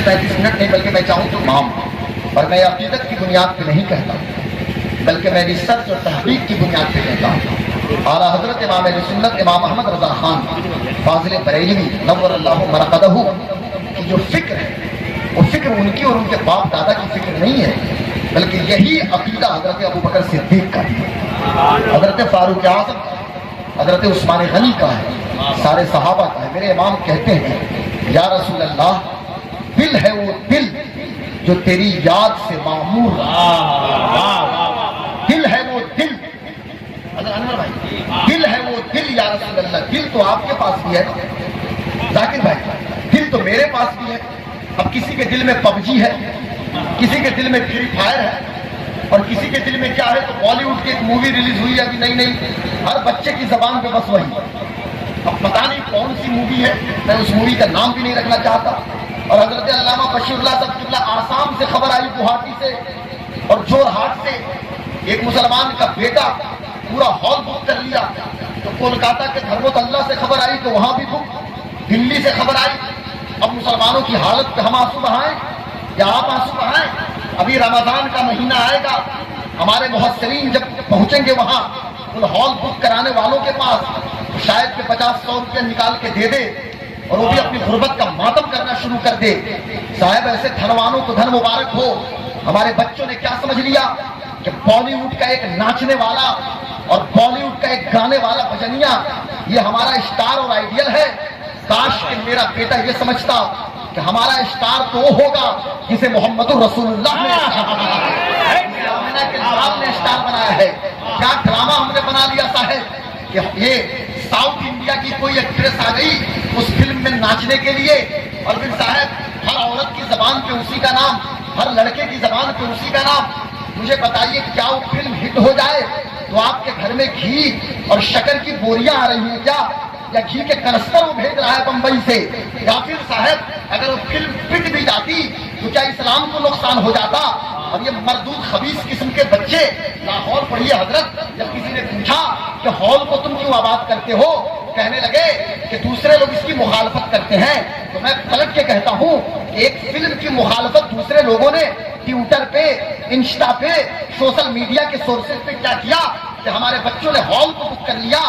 30-35 minute نہیں بلکہ میں چاہوں تو امام، اور میں عقیدت کی بنیاد پہ نہیں کہتا بلکہ میں ریسرچ اور تحقیق کی بنیاد پہ کہتا ہوں۔ اعلیٰ حضرت امام اہل سنت امام احمد رضا خان فاضل بریلوی نور اللہ مرقدہ کی جو فکر ہے، وہ فکر ان کی اور ان کے باپ دادا کی فکر نہیں ہے، بلکہ یہی عقیدہ حضرت ابو بکر صدیق کا ہے، حضرت فاروق اعظم کا ہے، حضرت عثمان غنی کا ہے، سارے صحابہ کا ہے۔ میرے امام کہتے ہیں یا رسول اللہ، دل ہے وہ دل جو تیری یاد سے معمور، دل ہے وہ دل، انور بھائی، دل ہے وہ دل یا رسول اللہ، دل تو آپ کے پاس بھی ہے ذاکر بھائی، دل تو میرے پاس بھی ہے۔ اب کسی کے دل میں پب جی ہے، کسی کے دل میں فری فائر ہے، اور کسی کے دل میں کیا ہے تو بالی ووڈ کی ایک مووی ریلیز ہوئی ہے ابھی نہیں، ہر بچے کی زبان پہ بس وہی، اب پتہ نہیں کون سی مووی ہے، میں اس مووی کا نام بھی نہیں رکھنا چاہتا۔ اور حضرت علامہ بشیر اللہ صاحب قبلہ آسام سے خبر آئی، گوہاٹی سے اور جورہاٹ سے، ایک مسلمان کا بیٹا پورا ہال بک کر لیا، تو کولکاتہ کے دھرمت اللہ سے خبر آئی تو وہاں بھی بک، دلی سے خبر آئی۔ اب مسلمانوں کی حالت پہ ہم آنسو بہائیں یا آپ آنسو بہائیں؟ ابھی رمضان کا مہینہ آئے گا، ہمارے محسرین جب پہنچیں گے وہاں ان ہال بک کرانے والوں کے پاس، شاید کہ 50-100 روپیہ نکال کے دے دے اور وہ بھی اپنی غربت کا ماتم کرنا شروع کر دے۔ صاحب ایسے دھنوانوں کو دھن مبارک ہو۔ ہمارے بچوں نے کیا سمجھ لیا کہ بالی ووڈ کا ایک ناچنے والا اور بالی ووڈ کا ایک گانے والا بجنیا یہ ہمارا اسٹار اور آئیڈیل ہے۔ کاش کہ میرا بیٹا یہ سمجھتا کہ ہمارا اسٹار تو وہ ہوگا جسے محمد رسول اللہ نے اسٹار بنایا ہے۔ کیا ڈرامہ ہم نے بنا لیا صاحب کہ یہ ساؤتھ انڈیا کی کوئی ایکٹریس آ گئی اس فلم میں ناچنے کے لیے، اور پھر صاحب ہر عورت کی زبان پہ اسی کا نام، ہر لڑکے کی زبان پہ اسی کا نام۔ مجھے بتائیے کیا وہ فلم ہٹ ہو جائے تو آپ کے گھر میں گھی اور شکر کی بوریاں آ رہی ہیں کیا، یا گھی کے کنستر وہ بھیج رہا ہے بمبئی سے؟ یا پھر صاحب اگر وہ فلم پٹ بھی جاتی تو کیا اسلام کو نقصان ہو جاتا؟ اور یہ مردود خبیث قسم کے بچے لاہور پڑھیے حضرت، جب کسی نے پوچھا کہ ہال کو تم کیوں آباد کرتے ہو، کہنے لگے کہ دوسرے لوگ اس کی مخالفت کرتے ہیں، تو میں پلٹ کے کہتا ہوں کہ ایک فلم کی مخالفت دوسرے لوگوں نے ٹویٹر پہ، انسٹا پہ، سوشل میڈیا کے سورسز پہ کیا کیا کہ ہمارے بچوں نے ہال کو بک کر لیا،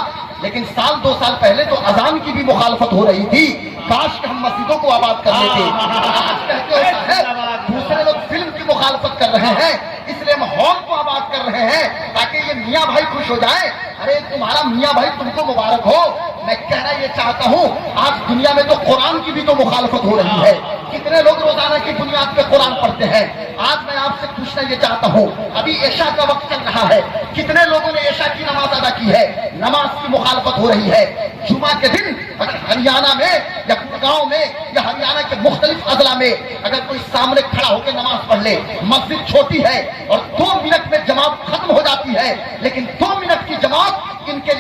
لیکن 2 سال پہلے تو اذان کی بھی مخالفت ہو رہی تھی۔ کاش کہ ہم مسجدوں کو آباد کر لیتے۔ آج کہتے ہوتا ہے دوسرے لوگ فلم کی مخالفت کر رہے ہیں، اس لیے ہم ہال کو آباد کر رہے ہیں تاکہ یہ میاں بھائی خوش ہو جائیں۔ ارے تمہارا میاں بھائی تم کو مبارک ہو۔ میں کہنا یہ چاہتا ہوں آج دنیا میں تو قرآن کی بھی تو مخالفت ہو رہی ہے، کتنے لوگ روزانہ کی بنیاد پہ قرآن پڑھتے ہیں۔ آج میں آپ سے پوچھنا یہ چاہتا ہوں، ابھی عشاء کا وقت چل رہا ہے، کتنے لوگوں نے عشاء کی نماز ادا کی ہے؟ نماز کی مخالفت ہو رہی ہے۔ جمعہ کے دن اگر ہریانہ میں یا گاؤں میں یا ہریانہ کے مختلف اضلاع میں اگر کوئی سامنے کھڑا ہو کے نماز پڑھ لے، مسجد چھوٹی ہے اور 2 منٹ میں جماعت ختم ہو جاتی ہے، لیکن 2 منٹ کی جماعت ان کے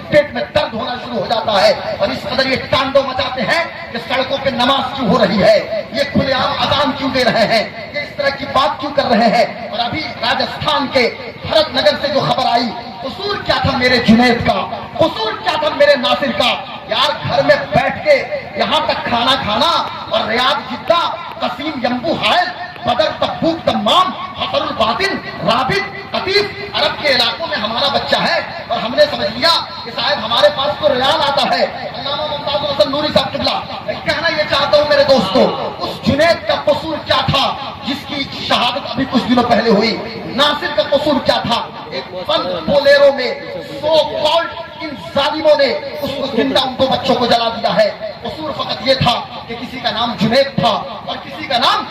پیٹ میں درد ہونا شروع ہو جاتا ہے، اور اس قدر یہ ٹانڈو مچاتے ہیں کہ سڑکوں پہ نماز کیوں ہو رہی ہے، یہ کھلے عام اذان کیوں دے رہے ہیں، یہ اس طرح کی بات کیوں کر رہے ہیں۔ اور ابھی راجستھان کے بھرت نگر سے جو خبر آئی، قصور کیا تھا میرے جنید کا، قصور کیا تھا میرے ناصر کا؟ یار گھر میں بیٹھ کے یہاں تک کھانا کھانا، اور ریاض جدہ، قصیم یمبو حائل، بدر تبوک دمام، حفر الباطن، رابط، قطیف، عرب کے علاقوں میں ہمارا بچہ ہے، اور ہم نے سمجھ لیا کہ صاحب ہمارے پاس تو ریال آتا ہے۔ علامہ ممتاز حسن نوری صاحب قبلہ، میں کہنا یہ چاہتا ہوں میرے دوستو، اس جنید کا قصور کیا تھا جس کی شہادت ابھی کچھ دنوں پہلے ہوئی؟ ناصر کا قصور کیا تھا؟ ایک بند بولیرو میں سو کالڈ ان ظالموں نے اس کو زندہ ان 2 بچوں کو جلا دیا ہے۔ قصور فقط یہ تھا کہ کسی کا نام جنید تھا اور کسی کا نام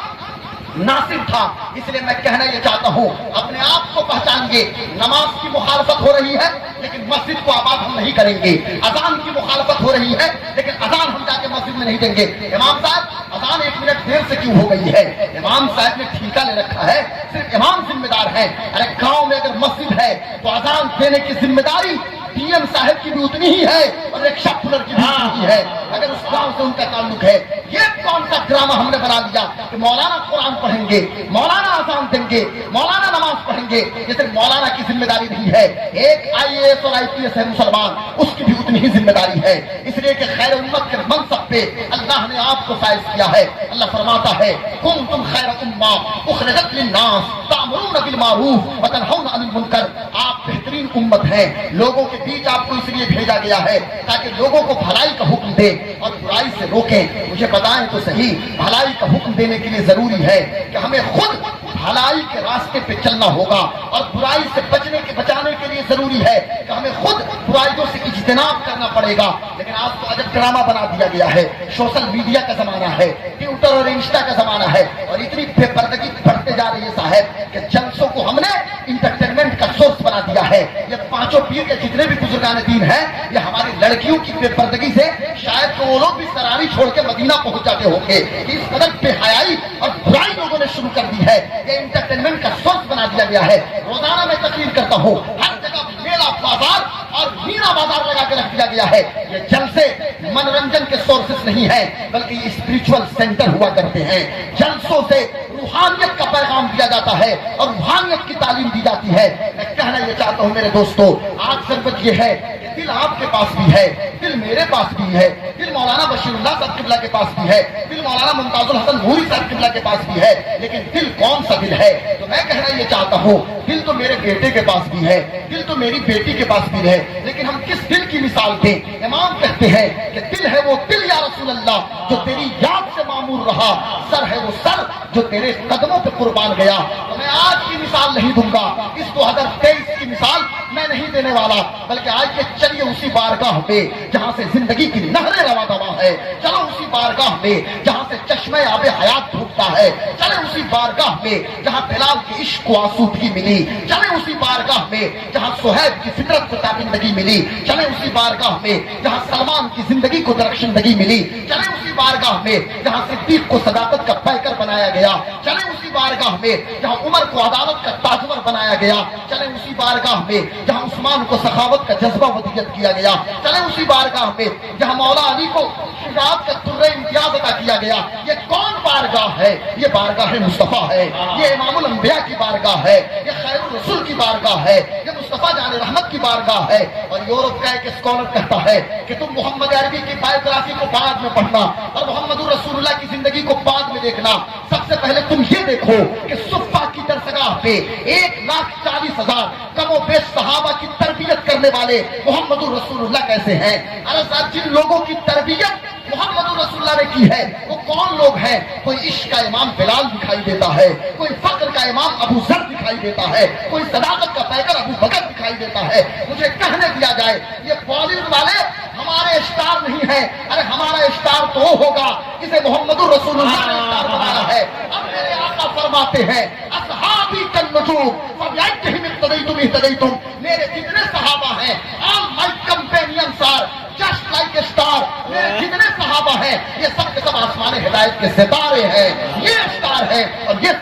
ناصر تھا۔ اس لیے میں کہنا یہ چاہتا ہوں اپنے آپ کو پہچانیے۔ نماز کی مخالفت ہو رہی ہے لیکن مسجد کو آباد ہم نہیں کریں گے۔ اذان کی مخالفت ہو رہی ہے لیکن اذان ہم جا کے مسجد میں نہیں دیں گے۔ امام صاحب اذان 1 منٹ دیر سے کیوں ہو گئی ہے؟ امام صاحب نے ٹھیکہ لے رکھا ہے، صرف امام ذمہ دار ہے۔ ارے گاؤں میں اگر مسجد ہے تو اذان دینے کی ذمہ داری DM साहब की भी उतनी ही है और रिक्शा पुलर की भी उतनी ही है, अगर उस गांव से उनका ताल्लुक है। ये कौन सा ड्रामा हमने बना लिया कि मौलाना कुरान पढ़ेंगे, मौलाना अज़ान देंगे, मौलाना नमाज पढ़ेंगे, ये सिर्फ मौलाना की जिम्मेदारी नहीं है। एक IAS और IPS है मुसलमान, उसकी भी उतनी ही जिम्मेदारी है, इसलिए कि खैर उम्मत के मनसब पे अल्लाह ने आपको फाइज किया है। अल्लाह फरमाता है कुंतुम खैर उम्मा उखरिजत लिन्नास तामुरून बिल मारूफ व तनहौना अनिल मुनकर, आप बेहतरीन उम्मत हैं, लोगों के बीच आपको इसलिए भेजा गया है ताकि लोगों को भलाई का हुक्म दे और बुराई से रोकें। मुझे बताएं तो सही, भलाई का हुक्म देने के लिए जरूरी है कि हमें खुद भलाई के रास्ते पे चलना होगा और बुराई से बचाने के लिए जरूरी है कि हमें खुद बुराइयों से इज्तिनाब करना पड़ेगा। लेकिन आज तो अजब ड्रामा बना दिया गया है, सोशल मीडिया का जमाना है, ट्विटर और इंस्टा का जमाना है, और इतनी बेपर्दगी बढ़ते जा रही है साहब कि जलसों को हमने इंटरटेनमेंट का सोर्स बना दिया है। ये पांचों पीर के जितने भी बुजुर्गान दीन हैं, ये हमारी लड़कियों की बेपर्दगी से शायद तो वो लोग भी सरारी छोड़ के मदीना पहुंच जाते होंगे। इस कदर बेहयाई और बुराई लोगों ने शुरू कर दी है, ये इंटरटेनमेंट का सोर्स बना दिया गया है। रोजाना मैं तकरीर करता हूँ, हर जगह मेला बाजार और मीना बाजार लगा के रख दिया गया है। ये जलसे मनोरंजन के सोर्सेस नहीं है बल्कि स्पिरिचुअल सेंटर हुआ करते हैं। जलसों से रूहानियत का पैगाम दिया जाता है और रूहानियत की तालीम दी जाती है। मैं कहना ये चाहता हूँ मेरे दोस्तों, आज जरूरत ये है कि दिल आपके पास भी है, दिल मेरे पास भी है, दिल मौलाना बशीरुल्लाह साहब किबला के पास भी है, दिल मौलाना मुमताजुल हसन नूरी साहब किबला के पास भी है, लेकिन दिल कौन सा दिल है? तो मैं कहना ये चाहता हूँ, दिल तो मेरे बेटे के पास भी है, दिल तो मेरी बेटी के पास भी है, लेकिन हम किस दिल की मिसाल दें? इमाम कहते हैं कि दिल है वो दिल या रसूल अल्लाह जो तेरी याद से मामूर रहा, सर है वो सर जो तेरे कदमों पे कुर्बान गया। तो मैं आज की मिसाल नहीं दूंगा, इस 2023 की मिसाल मैं नहीं देने वाला, बल्कि आज के चलिए उसी बारगाह पे जहां से जिंदगी की नहरें रवा दवा है, चलो उसी बारगाह में जहां से चश्मे आबे हयात फूटता है, चले उसी बारगाह में जहां बिलाल की इश्क को आसूदगी मिली, चले उसी बारगाह में जहां सुहैब की फितरत को ताबिंदगी मिली, चले उसी बारगाह में जहां सलमान की जिंदगी को दरख्शंदगी मिली, चले उसी बारगाह में जहां सिद्दीक को सदाकत का पैकर बनाया गया, चले उसी बारगाह में जहां उमर को अदालत का ताजवर बनाया गया, चले उसी बारगाह में जहां उस्मान को सखावत का जज्बा वदियत किया गया, चले उसी बारगाह में जहां मौला अली को शुजाअत का तुर्रे इम्तियाज अता किया गया। ये कौन बारगाह है? ये बारगाह मुस्तफा है, ये इमामुल अंबिया की बारगाह है, ये खैरुर रसूल की बारगाह है, ये मुस्तफा जान रहमत की बारगाह है। और यूरोप का एक स्कॉलर कहता है कि तुम मोहम्मद अरबी की बायोग्राफी को बाद में पढ़ना और मोहम्मद रसूलुल्लाह की जिंदगी को बाद में देखना, सबसे पहले तुम ये देखो कि सुफ़ा की दरसगाह पे 1,40,000 कमो बेश सहाबा की तरबियत करने वाले मोहम्मद रसूलुल्लाह कैसे हैं। अरे साहब, जिन लोगों की तरबियत मोहम्मद रसूलुल्लाह ने की है वो कौन लोग हैं? कोई इश्क का इमाम बिलाल दिखाई देता है, कोई फक्र का इमाम अबू जर दिखाई देता है, कोई सदाकत का पैकर अबू बकर दिखाई देता है। मुझे कहने दिया जाए, ये बॉलीवुड वाले हमारे स्टार नहीं है। अरे हमारा स्टार तो होगा जिसे मोहम्मद रसूलुल्लाह ने स्टार बनाया है। अब मेरे आका फरमाते हैं असहाबी कन नजूम फबिअय्यिहिम इक्तदैतुम इहतदैतुम, मेरे जितने सहाबा हैं, all my companions are just like a star, मेरे जितने सहाबा हैं ये सब के सब आसमान हिदायत के सितारे हैं, ये स्टार है और ये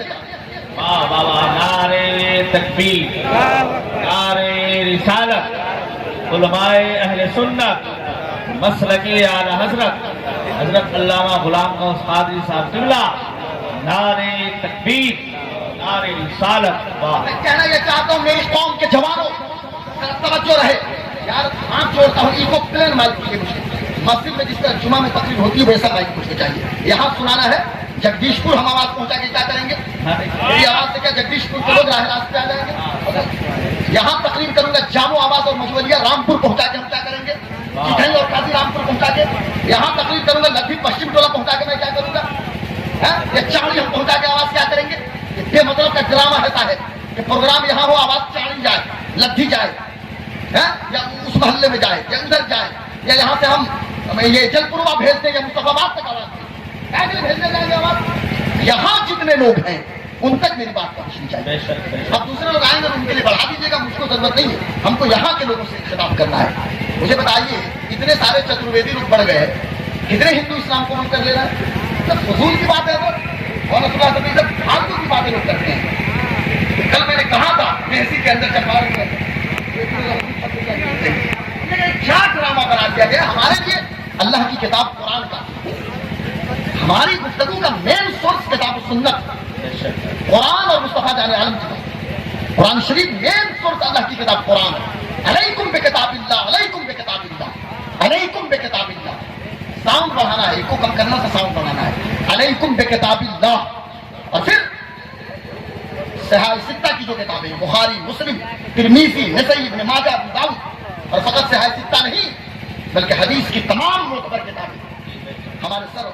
वाह वाह वाह, नारे तकबीर, नारे रिसालत, उलमाए अहले सुन्नत, मसलके आला हजरत अल्लामा गुलाम गौस कादरी साहब किबला, नारे तकबीर, नारे रिसालत। वाह, मैं कहना ये चाहता हूँ मेरी कौम के जवानों, तवज्जो रहे यार, हाथ जोड़ता हूँ, इको प्लेन माइक चाहिए मुझे। मस्जिद में जिस तरह जुमा में तकरीर होती है वैसा माइक मुझे चाहिए। यहाँ सुनाना है जगदीशपुर, हम आवाज पहुंचा के क्या करेंगे? मेरी आवाज से क्या जगदीशपुर के लोग राह रास्ते आ जाएंगे? यहाँ तकरीर करूंगा जामो आवाज और मजवलिया रामपुर पहुंचा के हम क्या करेंगे? चिठई और काजी रामपुर पहुंचा के। यहाँ तकरीर करूंगा लद्दी पश्चिम टोला पहुंचा के मैं क्या करूंगा? ये चाड़ी हम पहुंचा के आवाज क्या करेंगे? ये मतलब का ड्रामा है कि प्रोग्राम यहाँ हो, आवाज चाड़ी जाए, लद्दी जाए, या उस मोहल्ले में जाए, या उधर जाए, या यहाँ से हम ये जलपुरवा भेज देंगे, मुस्तफाबाद तक आवाज भेजने जाएंगे आवाज। यहाँ जितने लोग हैं उन तक मेरी बात पहुंचनी चाहिए। अब दूसरे लोग आएंगे उनके लिए बढ़ा दीजिएगा, मुझको जरूरत नहीं है, हमको यहाँ के लोगों से खिताब करना है। मुझे बताइए, इतने सारे चतुर्वेदी लोग बढ़ गए, कितने हिंदू इस्लाम को हम कर ले रहे हैं? सब फजूल की बात है वो, और सब फालतू की बातें लोग करते हैं। कल मैंने कहा था मैं इसी के अंदर चपार کیا ڈرامہ بنا دیا گیا ہمارے لیے اللہ کی کتاب قرآن کا. ہماری گفتگو کا مین سورس کتاب و سنت قرآن اور مصطفیٰ جان عالم کی قرآن شریف. مین سورس اللہ کی کتاب قرآن ہے. علیکم بکتاب اللہ, علیکم بکتاب اللہ, علیکم بکتاب اللہ. ساؤنڈ بڑھانا ہے, ایک کو کم کرنا تھا, ساؤنڈ بڑھانا ہے. علیکم بکتاب اللہ. اور پھر صحاح ستہ کی جو کتابیں ہیں, بخاری, مسلم, ترمذی, نسائی, ابن ماجہ, ابو داؤد, اور فقط صحاح ستہ نہیں بلکہ حدیث کی تمام معتبر کتابیں ہمارے سر